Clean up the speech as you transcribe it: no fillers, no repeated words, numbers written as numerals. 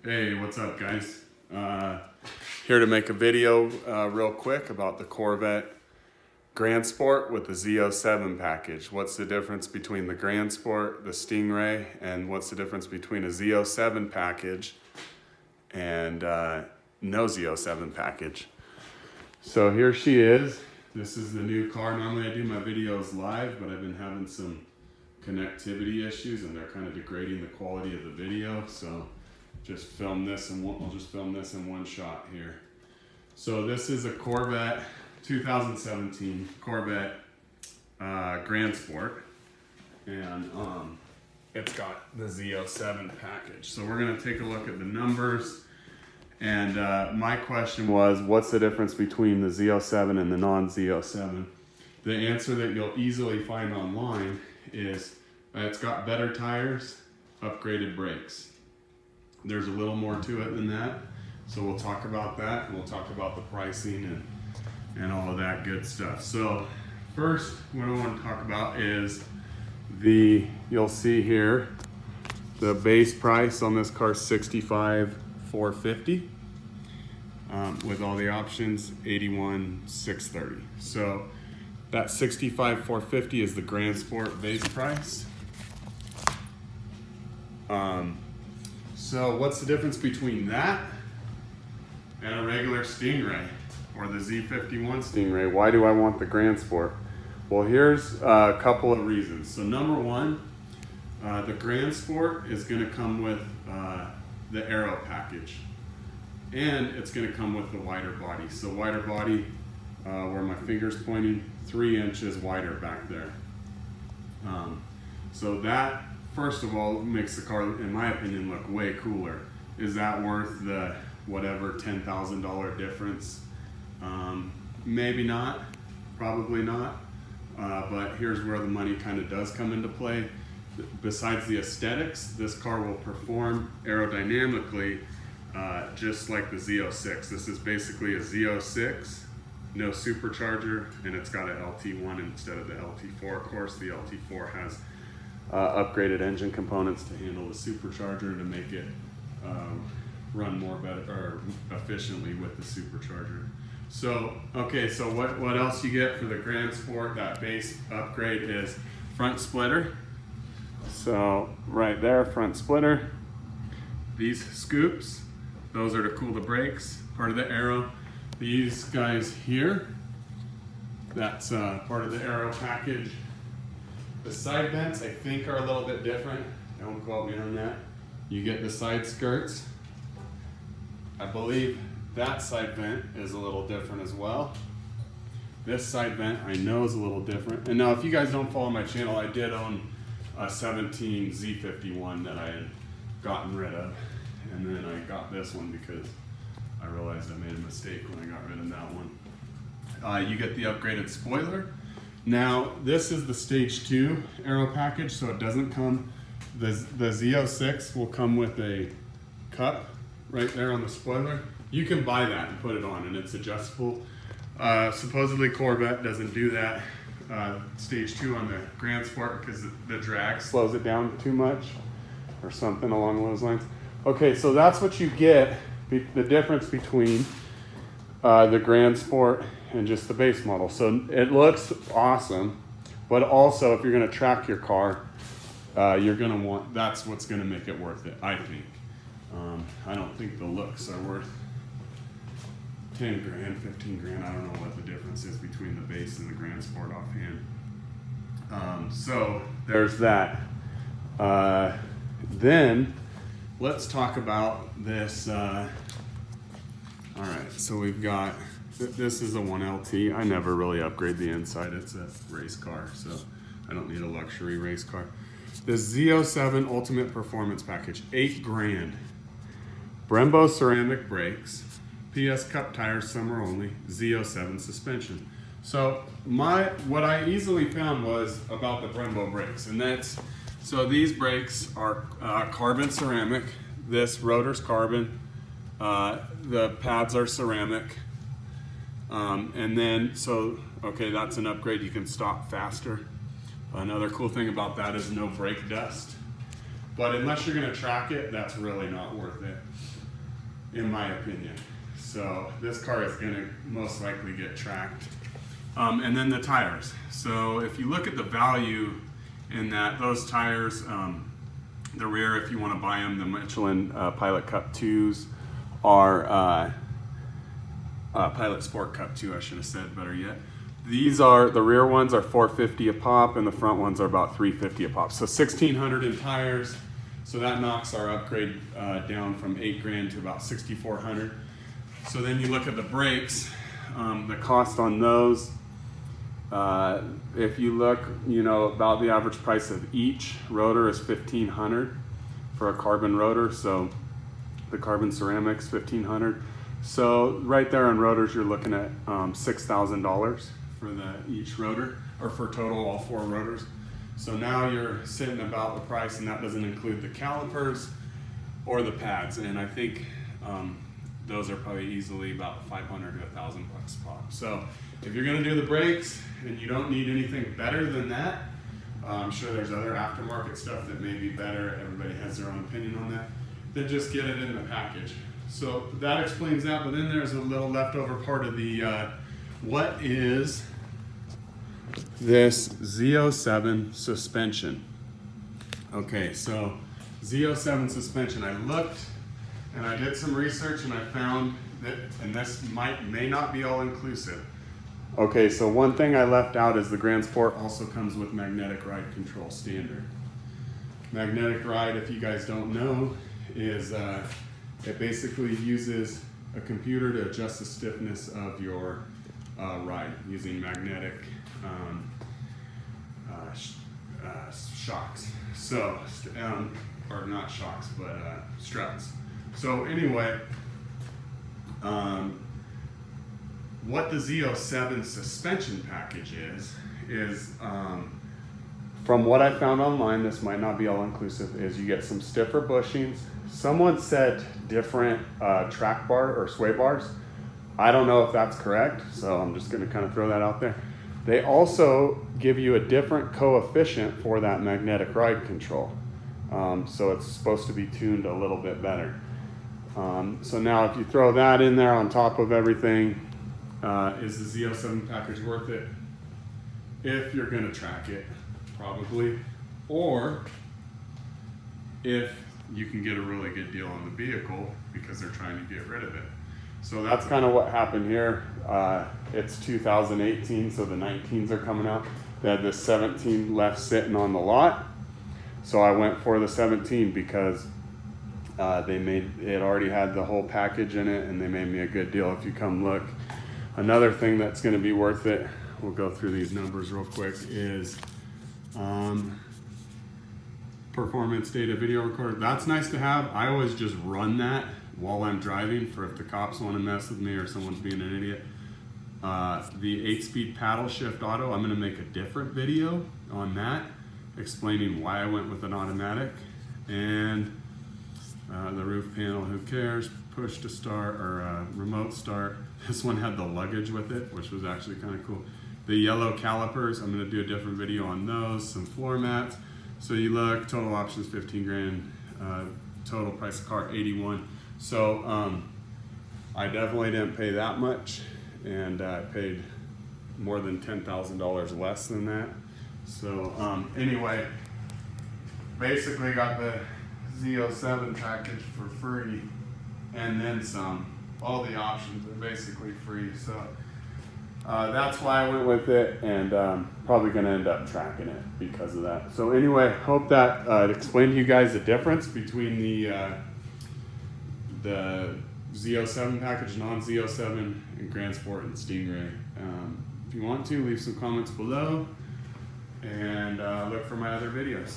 Hey, what's up guys? Here to make a video real quick about the Corvette Grand Sport with the Z07 package. What's the difference between the Grand Sport, the Stingray, and what's the difference between a Z07 package and no Z07 package? So here she is. This is the new car. Normally I do my videos live, but I've been having some connectivity issues and they're kind of degrading the quality of the video. So just film this and I'll just film this in one shot here. So this is a Corvette 2017 Corvette Grand Sport, and it's got the Z07 package. So we're gonna take a look at the numbers. And my question was, what's the difference between the Z07 and the non-Z07? The answer that you'll easily find online is it's got better tires, upgraded brakes. There's a little more to it than that. So we'll talk about that, and we'll talk about the pricing and all of that good stuff. So first, what I want to talk about is you'll see here, the base price on this car is $65,450. With all the options, $81,630. So that $65,450 is the Grand Sport base price. So what's the difference between that and a regular Stingray or the Z51 Stingray? Why do I want the Grand Sport? Well, here's a couple of reasons. So number one, the Grand Sport is going to come with the Aero package, and it's going to come with the wider body. So wider body, where my finger's pointing, 3 inches wider back there. So that, first of all, makes the car, in my opinion, look way cooler. Is that worth the whatever $10,000 difference? Maybe not, probably not. But here's where the money kind of does come into play. Besides the aesthetics, this car will perform aerodynamically just like the Z06. This is basically a Z06, no supercharger, and it's got an LT1 instead of the LT4. Of course, the LT4 has upgraded engine components to handle the supercharger to make it run more better or efficiently with the supercharger. So, okay, so what else you get for the Grand Sport? That base upgrade is front splitter. So right there, front splitter. These scoops, those are to cool the brakes, part of the Aero. These guys here, that's part of the Aero package. The side vents, I think, are a little bit different. Don't quote me on that. You get the side skirts. I believe that side vent is a little different as well. This side vent I know is a little different. And now if you guys don't follow my channel, I did own a 17 Z51 that I had gotten rid of. And then I got this one because I realized I made a mistake when I got rid of that one. You get the upgraded spoiler. Now, this is the Stage 2 Aero package, so it doesn't come, the Z06 will come with a cup right there on the spoiler. You can buy that and put it on, and it's adjustable. Supposedly Corvette doesn't do that, Stage 2 on the Grand Sport, because the drag slows it down too much, or something along those lines. Okay, so that's what you get, the difference between the Grand Sport and just the base model. So it looks awesome, but also if you're gonna track your car, you're gonna want, that's what's gonna make it worth it, I think. I don't think the looks are worth 10 grand, 15 grand. I don't know what the difference is between the base and the Grand Sport offhand. So there's that. Then let's talk about this. All right, so we've got, this is a 1LT. I never really upgrade the inside. It's a race car, so I don't need a luxury race car. The Z07 Ultimate Performance Package, 8 grand. Brembo ceramic brakes, PS Cup tires, summer only, Z07 suspension. So what I easily found was about the Brembo brakes, and that's, so these brakes are carbon ceramic. This rotor's carbon. The pads are ceramic. And then, so, okay, that's an upgrade. You can stop faster. Another cool thing about that is no brake dust. But unless you're gonna track it, that's really not worth it, in my opinion. So this car is gonna most likely get tracked. And then the tires. So if you look at the value in that, those tires, the rear, if you wanna buy them, the Michelin Pilot Cup 2s are, Pilot Sport Cup 2, I should have said better yet. These are, the rear ones are $450 a pop and the front ones are about $350 a pop. So $1,600 in tires. So that knocks our upgrade down from $8,000 to about $6,400. So then you look at the brakes, the cost on those. If you look, you know, about the average price of each rotor is $1,500 for a carbon rotor. So the carbon ceramics, $1,500. So right there on rotors, you're looking at $6,000 for each rotor, or for total all 4 rotors. So now you're sitting about the price, and that doesn't include the calipers or the pads. And I think those are probably easily about $500 to $1,000 a pop. So if you're gonna do the brakes and you don't need anything better than that, I'm sure there's other aftermarket stuff that may be better. Everybody has their own opinion on that. Then just get it in the package. So that explains that, but then there's a little leftover part of the, what is this Z07 suspension? Okay, so Z07 suspension, I looked and I did some research and I found that, and this may not be all inclusive. Okay, so one thing I left out is the Grand Sport also comes with magnetic ride control standard. Magnetic ride, if you guys don't know, is it basically uses a computer to adjust the stiffness of your ride using magnetic shocks. So, or not shocks, but struts. So anyway, what the Z07 suspension package is from what I found online, this might not be all inclusive, is you get some stiffer bushings. Someone said different track bar or sway bars. I don't know if that's correct, so I'm just gonna kind of throw that out there. They also give you a different coefficient for that magnetic ride control. So it's supposed to be tuned a little bit better. So now if you throw that in there on top of everything, is the Z07 package worth it? If you're gonna track it, probably. Or if you can get a really good deal on the vehicle because they're trying to get rid of it. So that's kind of what happened here. It's 2018, so the 19s are coming out. They had this 17 left sitting on the lot. So I went for the 17 because it already had the whole package in it and they made me a good deal if you come look. Another thing that's gonna be worth it, we'll go through these numbers real quick, is performance data video recorder. That's nice to have. I always just run that while I'm driving for if the cops want to mess with me or someone's being an idiot. The 8-speed paddle shift auto, I'm going to make a different video on that explaining why I went with an automatic. And the roof panel, who cares, push to start or remote start. This one had the luggage with it, which was actually kind of cool. The yellow calipers, I'm going to do a different video on those. Some floor mats. So you look, total options 15 grand, total price of car 81. So I definitely didn't pay that much, and I paid more than $10,000 less than that. So anyway, basically got the Z07 package for free, and then some. All the options are basically free. So that's why I went with it, and probably gonna end up tracking it because of that. So anyway, hope that explained to you guys the difference between the Z07 package, non-Z07, and Grand Sport and Stingray. If you want to, leave some comments below, and look for my other videos.